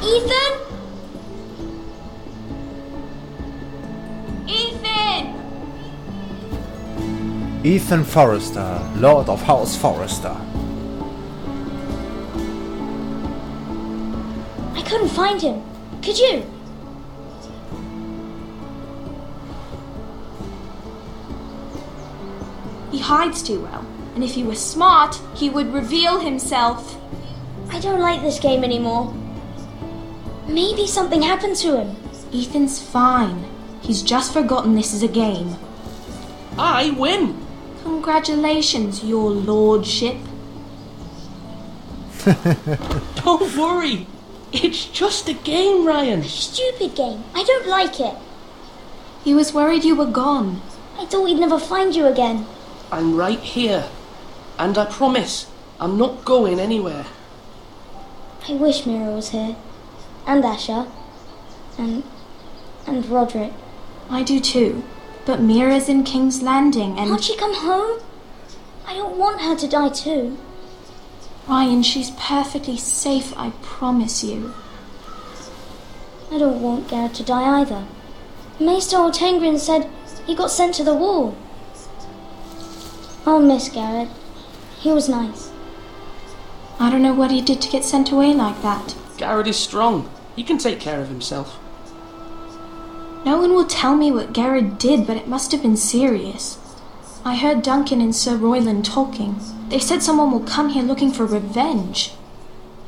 Ethan? Ethan! Ethan Forrester, Lord of House Forrester. I couldn't find him. Could you? He hides too well, and if he were smart, he would reveal himself. I don't like this game anymore. Maybe something happened to him. Ethan's fine. He's just forgotten this is a game. I win! Congratulations, your lordship. Don't worry. It's just a game, Ryan. A stupid game. I don't like it. He was worried you were gone. I thought we'd never find you again. I'm right here. And I promise, I'm not going anywhere. I wish Mira was here. And Asher. And Roderick. I do too. But Mira's in King's Landing and... Can't she come home? I don't want her to die too. Ryan, she's perfectly safe, I promise you. I don't want Garrett to die either. Maester Ortengrin said he got sent to the wall. I'll miss Garrett. He was nice. I don't know what he did to get sent away like that. Garrett is strong. He can take care of himself. No one will tell me what Garrett did, but it must have been serious. I heard Duncan and Sir Royland talking. They said someone will come here looking for revenge.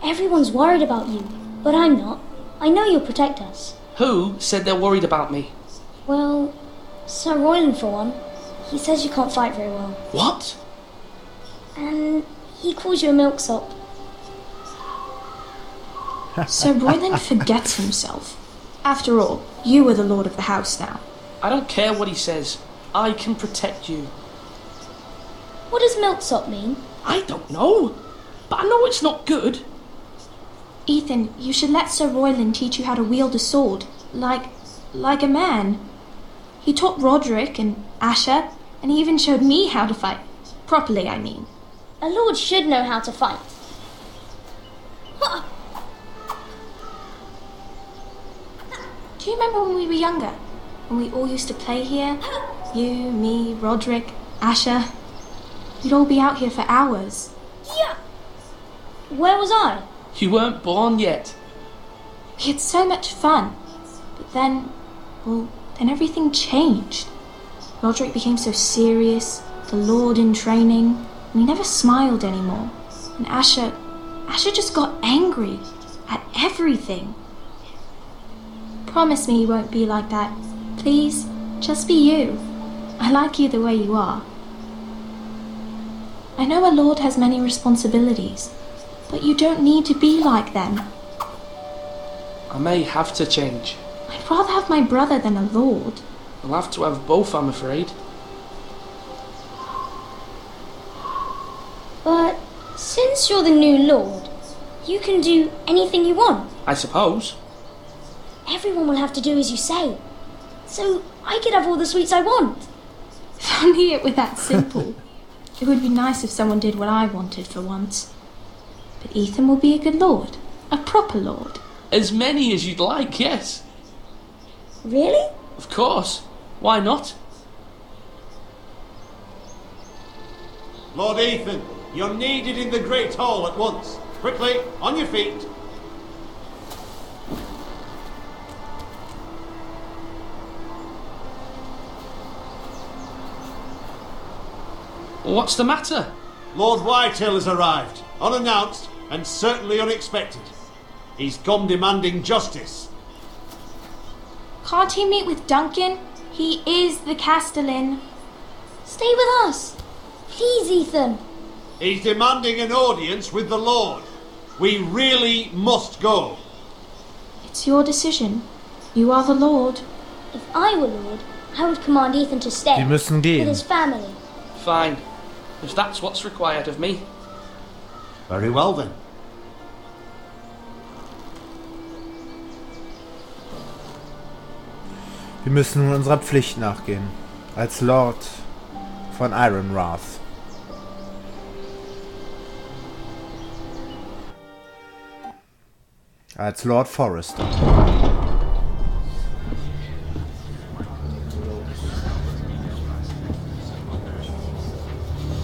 Everyone's worried about you, but I'm not. I know you'll protect us. Who said they're worried about me? Well, Sir Royland for one. He says you can't fight very well. What? And he calls you a milksop. Sir Royland forgets himself. After all, you are the lord of the house now. I don't care what he says. I can protect you. What does milksop mean? I don't know. But I know it's not good. Ethan, you should let Sir Royland teach you how to wield a sword. Like a man. He taught Roderick and Asher, and he even showed me how to fight. Properly, I mean. A lord should know how to fight. Do you remember when we were younger? When we all used to play here? You, me, Roderick, Asher. We'd all be out here for hours. Yeah. Where was I? You weren't born yet. We had so much fun. But then everything changed. Roderick became so serious, the Lord in training, and he never smiled anymore. And Asher just got angry at everything. Promise me you won't be like that. Please, just be you. I like you the way you are. I know a lord has many responsibilities, but you don't need to be like them. I may have to change. I'd rather have my brother than a lord. I'll have to have both, I'm afraid. But since you're the new lord, you can do anything you want. I suppose. Everyone will have to do as you say. So I could have all the sweets I want. If only it were that simple. It would be nice if someone did what I wanted for once. But Ethan will be a good lord. A proper lord. As many as you'd like, yes. Really? Of course. Why not? Lord Ethan, you're needed in the Great Hall at once. Quickly, on your feet. What's the matter? Lord Whitetail has arrived, unannounced and certainly unexpected. He's come demanding justice. Can't he meet with Duncan? He is the Castellan. Stay with us. Please, Ethan. He's demanding an audience with the Lord. We really must go. It's your decision. You are the lord. If I were lord, I would command Ethan to stay. Die müssen gehen. With his family. Fine. If that's what's required of me. Very well then. Wir müssen nun unserer Pflicht nachgehen. Als Lord von Ironrath. Als Lord Forrester.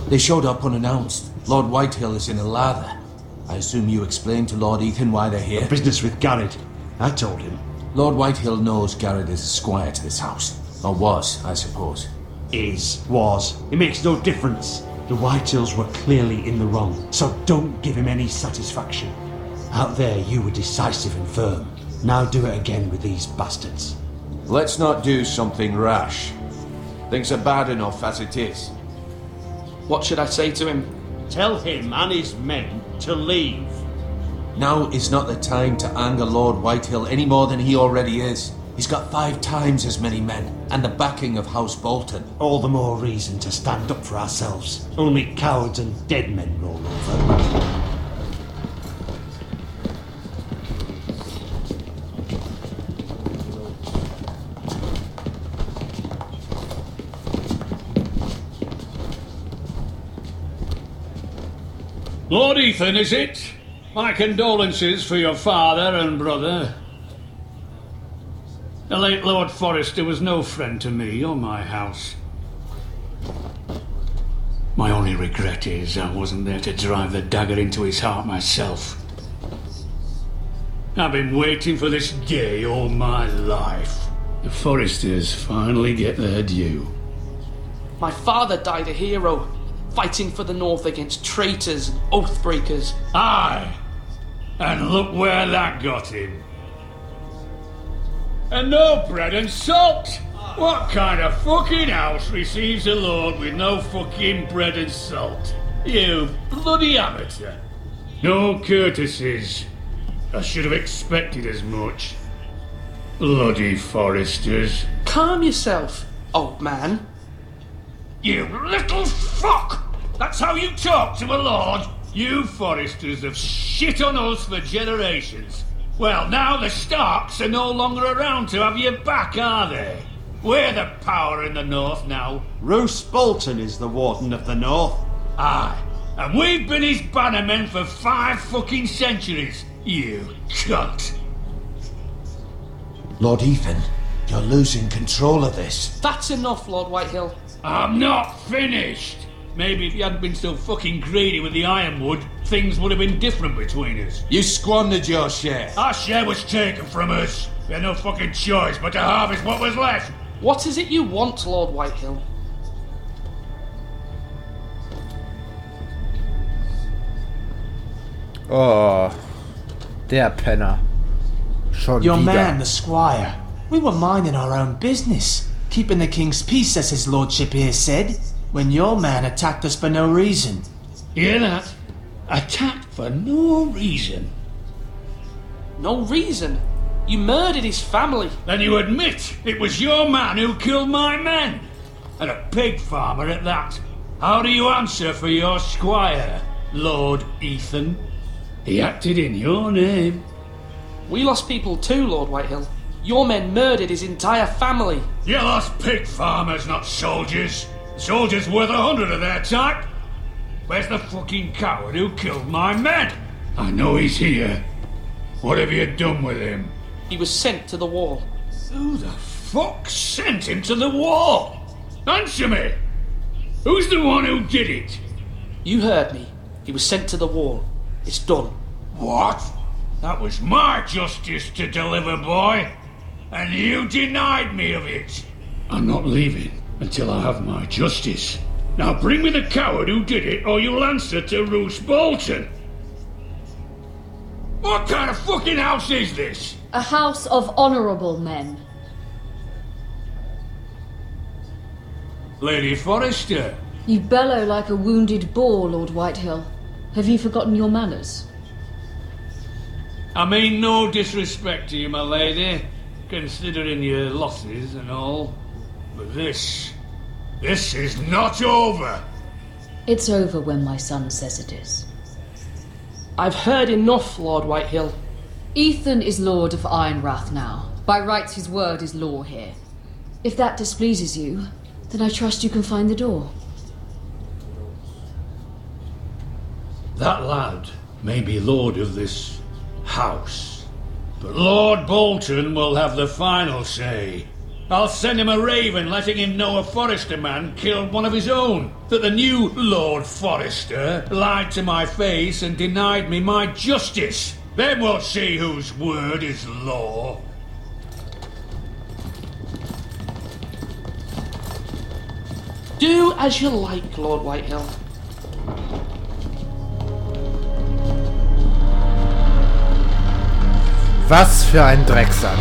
They showed up unannounced. Lord Whitehill is in a lather. I assume you explained to Lord Ethan why they're here? Business with Garrett. I told him. Lord Whitehill knows Garrett is a squire to this house. Or was, I suppose. Was. It makes no difference. The Whitehills were clearly in the wrong, so don't give him any satisfaction. Out there, you were decisive and firm. Now do it again with these bastards. Let's not do something rash. Things are bad enough as it is. What should I say to him? Tell him and his men to leave. Now is not the time to anger Lord Whitehill any more than he already is. He's got 5 times as many men, and the backing of House Bolton. All the more reason to stand up for ourselves. Only cowards and dead men roll over. Lord Ethan, is it? My condolences for your father and brother. The late Lord Forrester was no friend to me or my house. My only regret is I wasn't there to drive the dagger into his heart myself. I've been waiting for this day all my life. The Forresters finally get their due. My father died a hero, fighting for the North against traitors and oathbreakers. Aye, and look where that got him. And no bread and salt! What kind of fucking house receives a lord with no fucking bread and salt? You bloody amateur. No courtesies. I should have expected as much. Bloody Forresters. Calm yourself, old man. You little fuck! That's how you talk to a lord? You Forresters have shit on us for generations. Well, now the Starks are no longer around to have your back, are they? We're the power in the North now. Roose Bolton is the Warden of the North. Aye, and we've been his bannermen for 5 fucking centuries, you cunt. Lord Ethan, you're losing control of this. That's enough, Lord Whitehill. I'm not finished. Maybe if you hadn't been so fucking greedy with the ironwood, things would have been different between us. You squandered your share. Our share was taken from us. We had no fucking choice but to harvest what was left. What is it you want, Lord Whitehill? Oh, der Penner. Schon Your wieder. man, the squire. We were minding our own business, keeping the king's peace, as his lordship here said, when your man attacked us for no reason. Hear that? Attacked for no reason. No reason? You murdered his family. Then you admit it was your man who killed my men. And a pig farmer at that. How do you answer for your squire, Lord Ethan? He acted in your name. We lost people too, Lord Whitehill. Your men murdered his entire family. You lost pig farmers, not soldiers. The soldiers worth 100 of their type. Where's the fucking coward who killed my men? I know he's here. What have you done with him? He was sent to the wall. Who the fuck sent him to the wall? Answer me! Who's the one who did it? You heard me. He was sent to the wall. It's done. What? That was my justice to deliver, boy. And you denied me of it. I'm not leaving until I have my justice. Now bring me the coward who did it, or you'll answer to Roose Bolton. What kind of fucking house is this? A house of honourable men. Lady Forrester. You bellow like a wounded boar, Lord Whitehill. Have you forgotten your manners? I mean no disrespect to you, my lady, considering your losses and all. But this is not over. It's over when my son says it is. I've heard enough, Lord Whitehill. Ethan is Lord of Ironrath now. By rights his word is law here. If that displeases you, then I trust you can find the door. That lad may be lord of this house, But Lord Bolton will have the final say. I'll send him a raven letting him know a Forrester man killed one of his own. That the new Lord Forrester lied to my face and denied me my justice. Then we'll see whose word is law. Do as you like, Lord Whitehill. Was für ein Drecksack.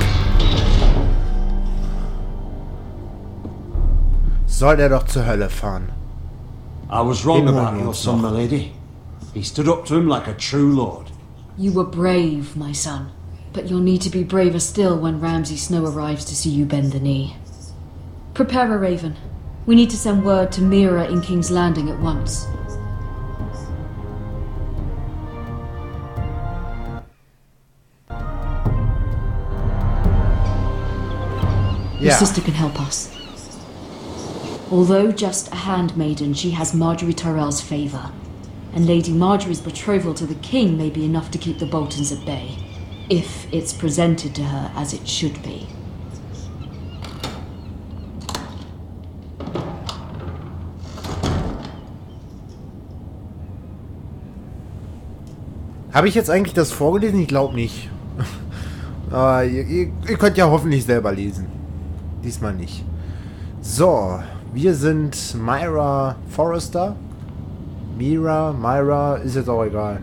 Soll er doch zur Hölle fahren. I was wrong Immer about nur your uns son, noch. my lady. He stood up to him like a true lord. You were brave, my son. But you'll need to be braver still when Ramsay Snow arrives to see you bend the knee. Prepare a raven. We need to send word to Mira in King's Landing at once. Your Ja. sister can help us. Although just a handmaiden, she has Marjorie Tyrell's favour. And Lady Marjorie's betrothal to the king may be enough to keep the Boltons at bay. If it's presented to her as it should be. Habe ich jetzt eigentlich das vorgelesen? Ich glaube nicht. Aber ihr könnt ja hoffentlich selber lesen. Diesmal nicht. So, wir sind Myra Forrester. Myra, ist jetzt auch egal.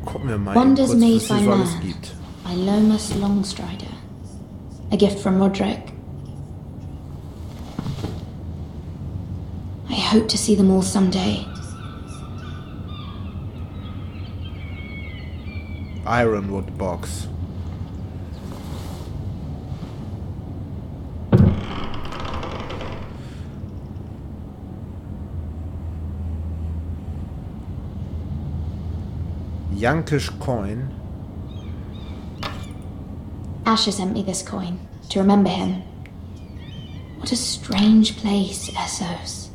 Gucken wir mal, Wonders kurz, made was by es so alles man gibt. by Lomas Longstrider. A gift from Roderick. I hope to see them all someday. Ironwood Box. Yankish Coin. Asher sent me this coin to remember him. What a strange place, Essos.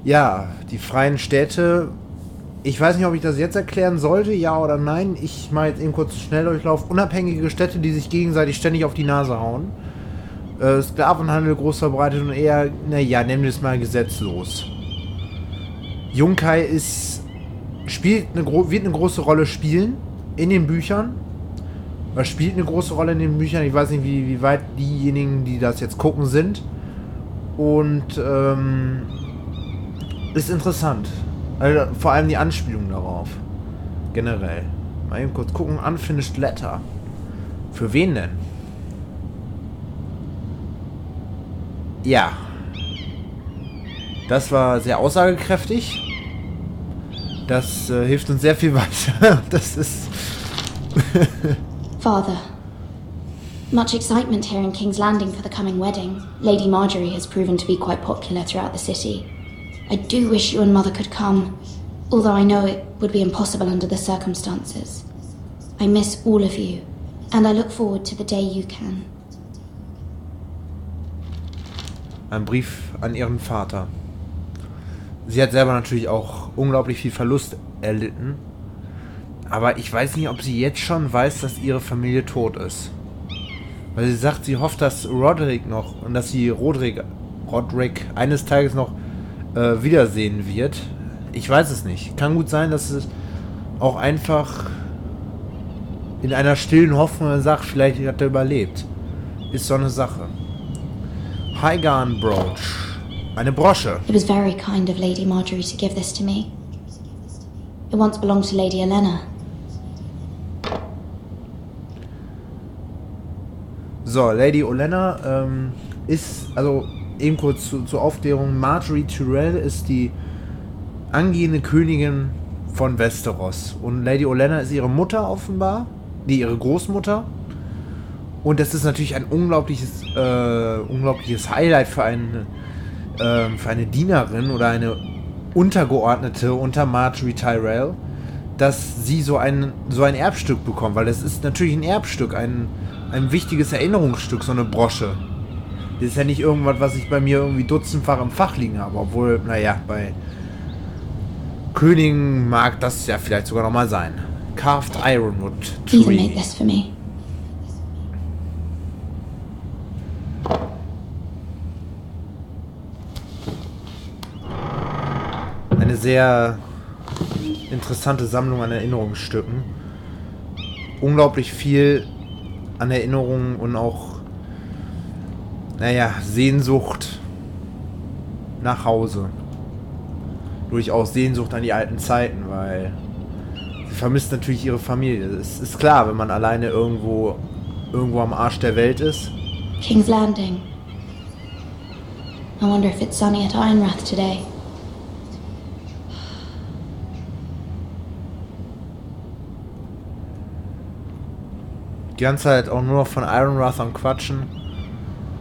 Ja, die freien Städte. Ich weiß nicht, ob ich das jetzt erklären sollte, ja oder nein. Ich mache jetzt eben kurz einen Schnelldurchlauf. Unabhängige Städte, die sich gegenseitig ständig auf die Nase hauen. Sklavenhandel groß verbreitet und eher, naja, nennen wir es mal gesetzlos. Junkai wird eine große Rolle spielen in den Büchern. Spielt eine große Rolle in den Büchern. Ich weiß nicht, wie weit diejenigen, die das jetzt gucken, sind. Und ist interessant. Also, vor allem die Anspielung darauf. Generell. Mal eben kurz gucken. Unfinished Letter. Für wen denn? Ja. Das war sehr aussagekräftig. Das hilft uns sehr viel weiter. Das ist... Father, much excitement here in King's Landing for the coming wedding. Lady Marjorie has proven to be quite popular throughout the city. I do wish you and Mother could come, although I know it would be impossible under the circumstances. I miss all of you, and I look forward to the day you can. Ein Brief an ihren Vater. Sie hat selber natürlich auch unglaublich viel Verlust erlitten. Aber ich weiß nicht, ob sie jetzt schon weiß, dass ihre Familie tot ist. Weil sie sagt, sie hofft, dass Roderick noch und dass sie Roderick eines Tages noch wiedersehen wird. Ich weiß es nicht. Kann gut sein, dass es auch einfach in einer stillen Hoffnung sagt, vielleicht hat er überlebt. Ist so eine Sache. Highgarn Brooch. Eine Brosche. It was very kind of Lady Marjorie to give this to me. It once belonged to Lady Olenna. So, Lady Olenna ist, also eben kurz zur Aufklärung, Marjorie Tyrell ist die angehende Königin von Westeros. Und Lady Olenna ist ihre Mutter offenbar, ihre Großmutter. Und das ist natürlich ein unglaubliches Highlight für eine Dienerin oder eine Untergeordnete unter Marjorie Tyrell, dass sie so ein Erbstück bekommt, weil das ist natürlich ein Erbstück, ein wichtiges Erinnerungsstück, so eine Brosche. Das ist ja nicht irgendwas, was ich bei mir irgendwie dutzendfach im Fach liegen habe, obwohl, naja, bei Königin mag das ja vielleicht sogar nochmal sein. Carved Ironwood Even Tree. make this for me. Eine sehr interessante Sammlung an Erinnerungsstücken. Unglaublich viel an Erinnerungen und auch, naja, Sehnsucht nach Hause. Durchaus Sehnsucht an die alten Zeiten, weil sie vermisst natürlich ihre Familie. Es ist klar, wenn man alleine irgendwo am Arsch der Welt ist. King's Landing. I wonder if it's sunny at Ironrath today. Die ganze Zeit auch nur noch von Ironrath am Quatschen.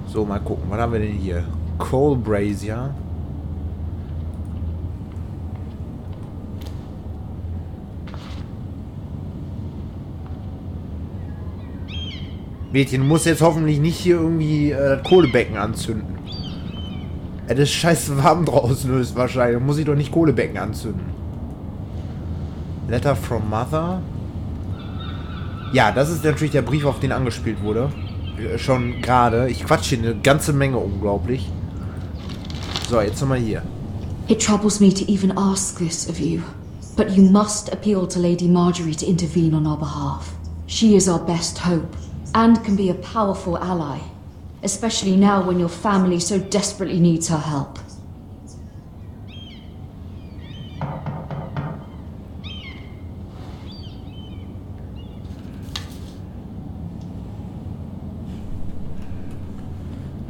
So, mal gucken, was haben wir denn hier? Coal Brazier. Mädchen, du musst jetzt hoffentlich nicht hier irgendwie das Kohlebecken anzünden. Das ist scheiße warm draußen höchstwahrscheinlich. Da muss ich doch nicht Kohlebecken anzünden. Letter from Mother. Ja, das ist natürlich der Brief, auf den angespielt wurde. Schon gerade. Ich quatsche hier eine ganze Menge, unglaublich. So, jetzt nochmal hier. It troubles me to even ask this of you, but you must appeal to Lady Marjorie to intervene on our behalf. She is our best hope, and can be a powerful ally, especially now when your family so desperately needs her help.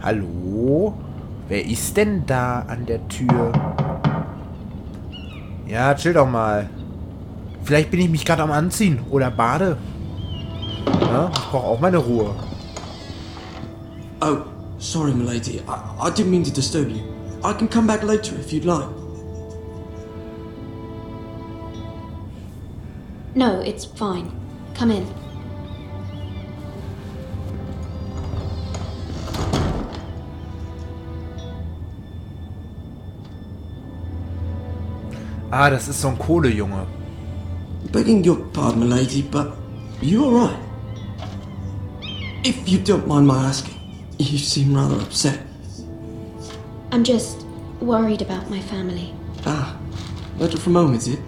Hallo? Wer ist denn da an der Tür? Ja, chill doch mal. Vielleicht bin ich mich gerade am Anziehen oder bade. Ja, ich brauche auch meine Ruhe. Oh, sorry, milady. I didn't mean to disturb you. I can come back later if you'd like. No, it's fine. Come in. Ah, das ist so ein Kohlejunge. Begging your pardon, milady, but you alright? If you don't mind my asking, you seem rather upset. I'm just worried about my family. Ah, letter from home, is it?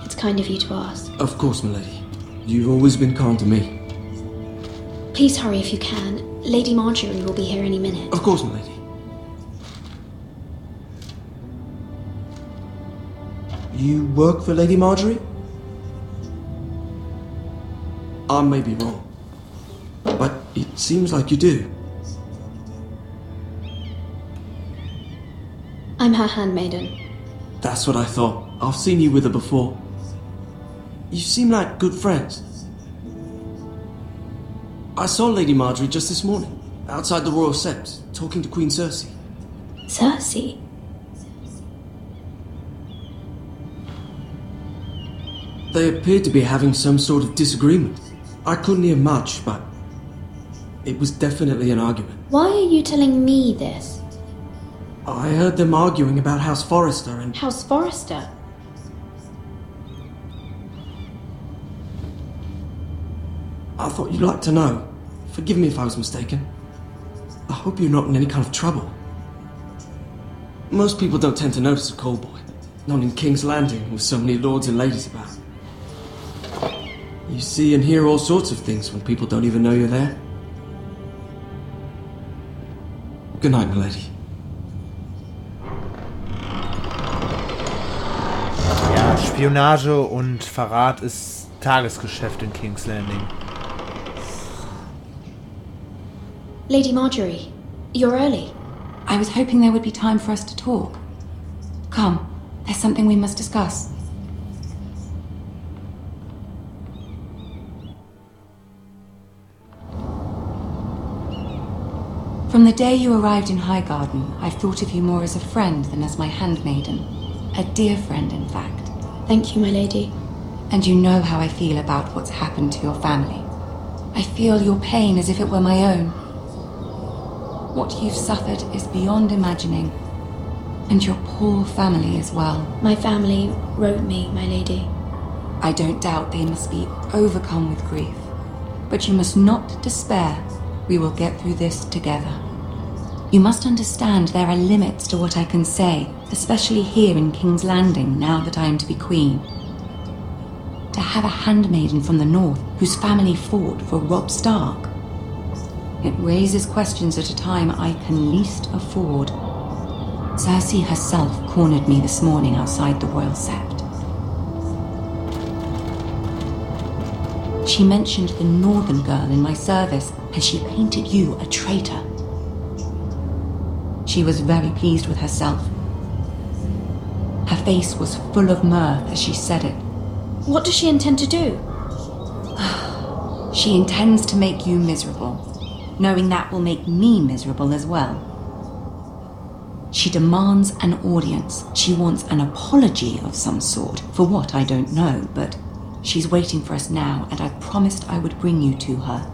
It's kind of you to ask. Of course, milady. You've always been kind to me. Please hurry if you can. Lady Marjorie will be here any minute. Of course, milady. You work for Lady Marjorie? I may be wrong, but it seems like you do. I'm her handmaiden. That's what I thought. I've seen you with her before. You seem like good friends. I saw Lady Marjorie just this morning, outside the Royal Sept, talking to Queen Cersei. Cersei? They appeared to be having some sort of disagreement. I couldn't hear much, but it was definitely an argument. Why are you telling me this? I heard them arguing about House Forrester and... House Forrester? I thought you'd like to know. Forgive me if I was mistaken. I hope you're not in any kind of trouble. Most people don't tend to notice a call boy. Not in King's Landing with so many lords and ladies about. You see and hear all sorts of things when people don't even know you're there. Good night, milady. Ja, Spionage und Verrat ist Tagesgeschäft in King's Landing. Lady Marjorie, you're early. I was hoping there would be time for us to talk. Come, there's something we must discuss. From the day you arrived in Highgarden, I've thought of you more as a friend than as my handmaiden. A dear friend, in fact. Thank you, my lady. And you know how I feel about what's happened to your family. I feel your pain as if it were my own. What you've suffered is beyond imagining. And your poor family as well. My family wrote me, my lady. I don't doubt they must be overcome with grief. But you must not despair. We will get through this together. You must understand there are limits to what I can say, especially here in King's Landing, now that I am to be queen. To have a handmaiden from the north whose family fought for Robb Stark. It raises questions at a time I can least afford. Cersei herself cornered me this morning outside the Royal Sept. She mentioned the northern girl in my service, and she painted you a traitor. She was very pleased with herself. Her face was full of mirth as she said it. What does she intend to do? She intends to make you miserable, knowing that will make me miserable as well. She demands an audience. She wants an apology of some sort, for what I don't know, but she's waiting for us now, and I promised I would bring you to her.